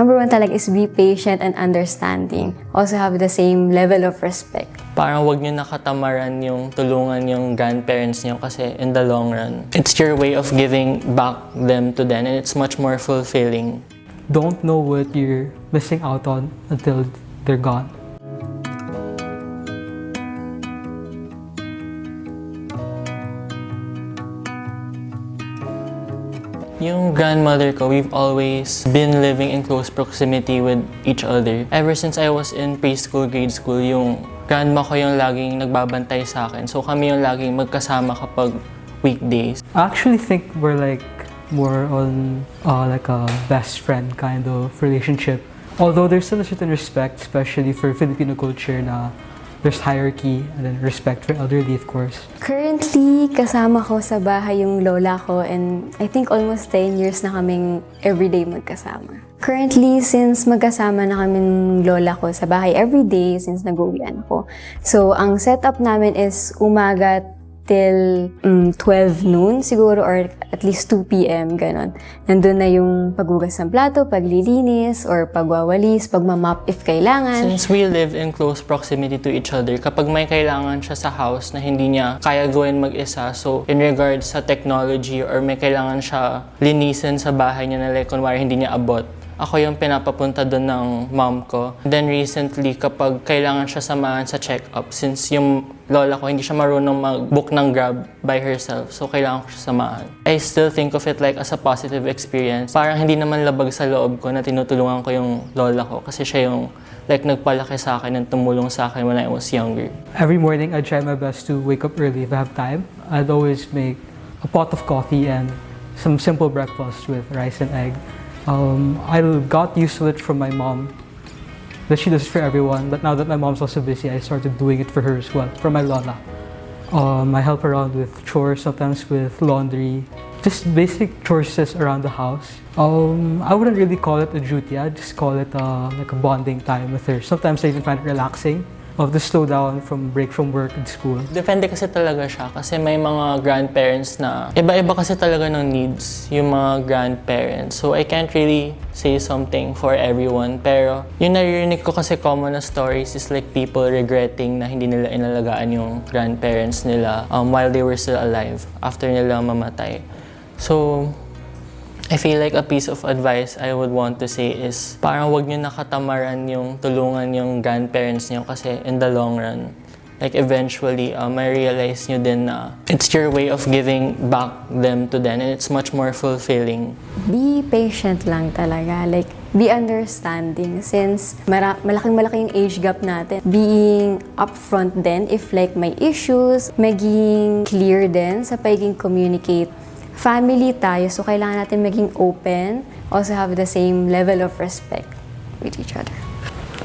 Number one talaga is be patient and understanding. Also have the same level of respect. Parang wag nyo nakatamaran yung tulungan yung grandparents nyo kasi in the long run, it's your way of giving back them to them and it's much more fulfilling. Don't know what you're missing out on until they're gone. Yung grandmother ko, we've always been living in close proximity with each other. Ever since I was in preschool, grade school, yung grandma ko yung laging nagbabantay sa akin. So kami yung laging magkasama kapag weekdays. I actually think we're like more on like a best friend kind of relationship. Although there's still a certain respect, especially for Filipino culture na there's hierarchy and then respect for elderly, of course. Currently, kasama ko sa bahay yung lola ko and I think almost 10 years na kaming everyday magkasama. Currently, since magkasama na kami ng lola ko sa bahay everyday since nag-uwian ko. So, ang setup namin is umaga till 12 noon siguro or at least 2 p.m. ganon. Nandun na yung paghugas ng plato, paglilinis, or pagwawalis, pagmamap if kailangan. Since we live in close proximity to each other, kapag may kailangan siya sa house na hindi niya kaya gawin mag-isa, so in regards sa technology or may kailangan siya linisin sa bahay niya na like kunwari hindi niya abot, ako yung pinapapunta doon ng mom ko. Then recently, kapag kailangan siya samahan sa check-up, since yung lola ko hindi siya marunong mag-book ng Grab by herself, so kailangan ko siya samahan. I still think of it like as a positive experience. Parang hindi naman labag sa loob ko na tinutulungan ko yung lola ko kasi siya yung like nagpalaki sa akin and tumulong sa akin when I was younger. Every morning, I try my best to wake up early if I have time. I'd always make a pot of coffee and some simple breakfast with rice and egg. I got used to it from my mom, that she does it for everyone, but now that my mom's also busy, I started doing it for her as well, for my lola. I help around with chores, sometimes with laundry, just basic chores around the house. I wouldn't really call it a duty, I'd just call it like a bonding time with her. Sometimes I even find it relaxing, of the slow down from break from work and school. Depende kasi talaga siya kasi may mga grandparents na iba-iba kasi talaga ng needs yung mga grandparents. So I can't really say something for everyone pero yung naririnig ko kasi common na stories is like people regretting na hindi nila inalagaan yung grandparents nila while they were still alive after nila mamatay. So I feel like a piece of advice I would want to say is parang wag nyo nakatamaran yung tulungan yung grandparents nyo kasi in the long run, like eventually, may realize nyo din na it's your way of giving back them to them and it's much more fulfilling. Be patient lang talaga. Like, be understanding since malaking age gap natin. Being upfront din if like may issues, maging clear din sa pagiging communicate. Family tayo, so kailangan natin maging open, also have the same level of respect with each other.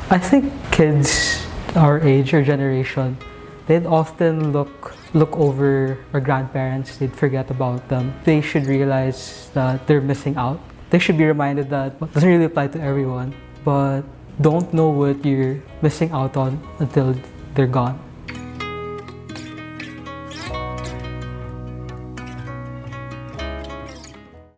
I think kids our age or generation, they'd often look over our grandparents, they'd forget about them. They should realize that they're missing out. They should be reminded that it doesn't really apply to everyone, but don't know what you're missing out on until they're gone.